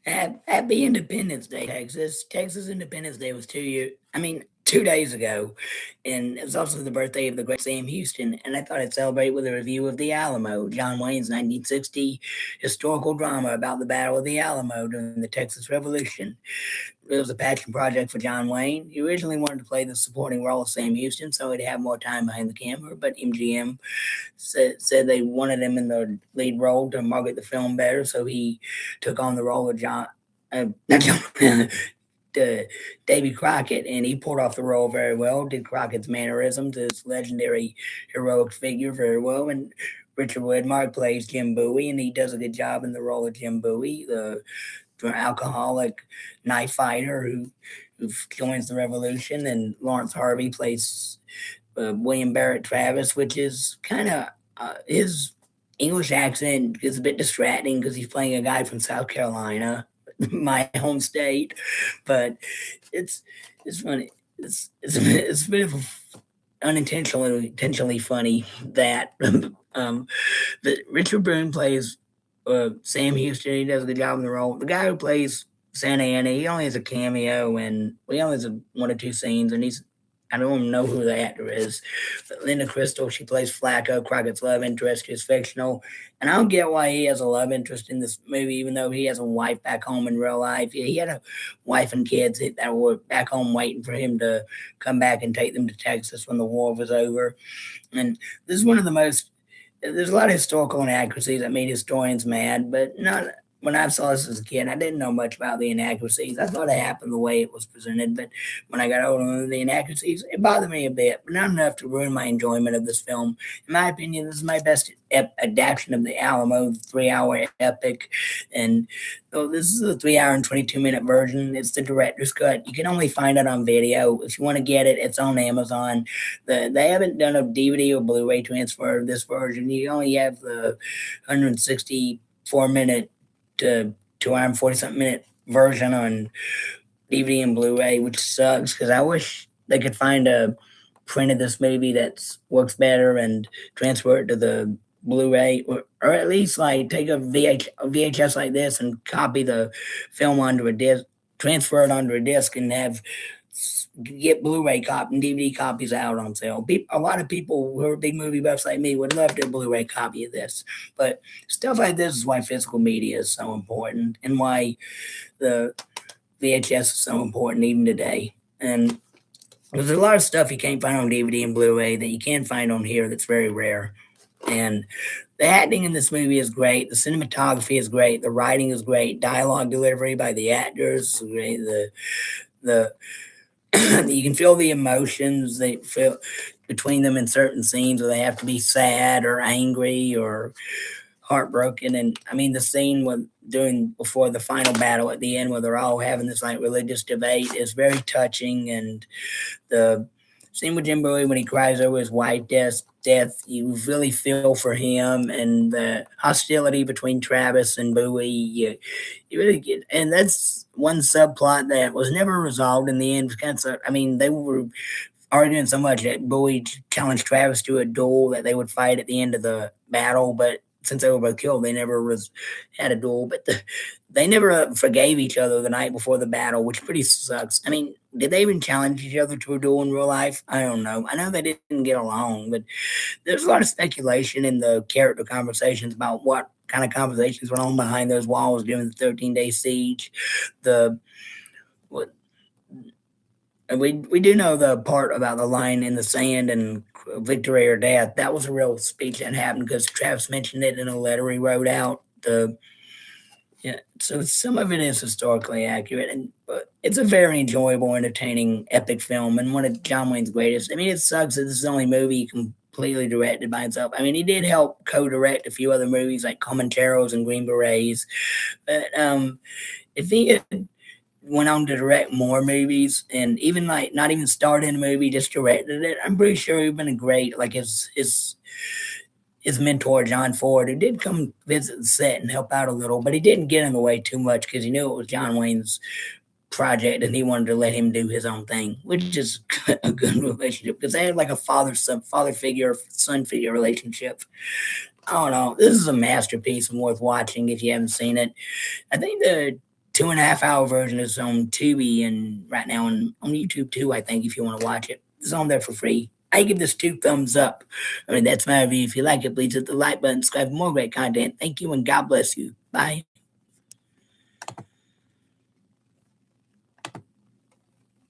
Happy Independence Day, Texas. Texas Independence Day was 2 days ago. And it's also the birthday of the great Sam Houston. And I thought I'd celebrate with a review of The Alamo, John Wayne's 1960 historical drama about the Battle of the Alamo during the Texas Revolution. It was a passion project for John Wayne. He originally wanted to play the supporting role of Sam Houston so he'd have more time behind the camera, but MGM said they wanted him in the lead role to market the film better, so he took on the role of not John, Davy Crockett, and he pulled off the role very well. Did Crockett's mannerisms, his legendary heroic figure, very well, and Richard Widmark plays Jim Bowie, and he does a good job in the role of Jim Bowie, the alcoholic knife fighter who joins the revolution, and Lawrence Harvey plays William Barrett Travis, which is kind of his English accent is a bit distracting because he's playing a guy from South Carolina, my home state. But it's it's funny. It's a bit of unintentionally intentionally funny that that Richard Boone plays Sam Houston. He does a good job in the role. The guy who plays Santa Ana, he only has a cameo, and we only has one or two scenes, and he's I don't even know who the actor is. But Linda Crystal, she plays Flacco, Crockett's love interest, who's fictional. And I don't get why he has a love interest in this movie, even though he has a wife back home in real life. Yeah, he had a wife and kids that were back home waiting for him to come back and take them to Texas when the war was over. And this is one of the most there's a lot of historical inaccuracies that made historians mad, but not when I saw this as a kid, I didn't know much about the inaccuracies. I thought it happened the way it was presented, but when I got older, the inaccuracies, it bothered me a bit, but not enough to ruin my enjoyment of this film. In my opinion, this is my best adaptation of the Alamo 3 hour epic. And though this is a 3 hour and 22-minute version, it's the director's cut. You can only find it on video. If you want to get it, it's on Amazon. They haven't done a DVD or Blu-ray transfer of this version. You only have the 164-minute to 240 something minute version on DVD and Blu-ray, which sucks because I wish they could find a print of this movie that works better and transfer it to the Blu-ray, or at least like take a VHS like this and copy the film onto a disc, transfer it onto a disc, and have get Blu-ray copy and DVD copies out on sale. A lot of people who are big movie buffs like me would love to Blu-ray copy of this, but stuff like this is why physical media is so important and why the VHS is so important even today. And there's a lot of stuff you can't find on DVD and Blu-ray that you can find on here that's very rare. And the acting in this movie is great. The cinematography is great. The writing is great. Dialogue delivery by the actors is great. The you can feel the emotions they feel between them in certain scenes where they have to be sad or angry or heartbroken. And I mean, the scene with doing before the final battle at the end where they're all having this like religious debate is very touching. And the scene with Jim Bowie when he cries over his wife's death, you really feel for him, and the hostility between Travis and Bowie, you really get, and that's one subplot that was never resolved in the end. Kind of, I mean, they were arguing so much that Bowie challenged Travis to a duel that they would fight at the end of the battle, but since they were both killed, they never had a duel. But they never forgave each other the night before the battle, which pretty sucks. I mean, did they even challenge each other to a duel in real life? I don't know. I know they didn't get along, but there's a lot of speculation in the character conversations about what kind of conversations went on behind those walls during the 13-day siege. The what we do know the part about the line in the sand and victory or death. That was a real speech that happened because Travis mentioned it in a letter he wrote out. Yeah, so some of it is historically accurate, and but it's a very enjoyable, entertaining, epic film, and one of John Wayne's greatest. I mean, it sucks that this is the only movie he completely directed by himself. I mean, he did help co-direct a few other movies like Comancheros and Green Berets, but if he had went on to direct more movies and even like not even starred in a movie, just directed it, I'm pretty sure he'd been a great like his mentor John Ford, who did come visit the set and help out a little, but he didn't get in the way too much because he knew it was John Wayne's project and he wanted to let him do his own thing, which is a good relationship because they had like a father figure, son figure relationship. I don't know. This is a masterpiece and worth watching if you haven't seen it. I think the 2.5 hour version is on Tubi and right now on YouTube too, I think, if you want to watch it. It's on there for free. I give this 2 thumbs up. I mean, that's my review. If you like it, please hit the like button, subscribe for more great content. Thank you and God bless you. Bye.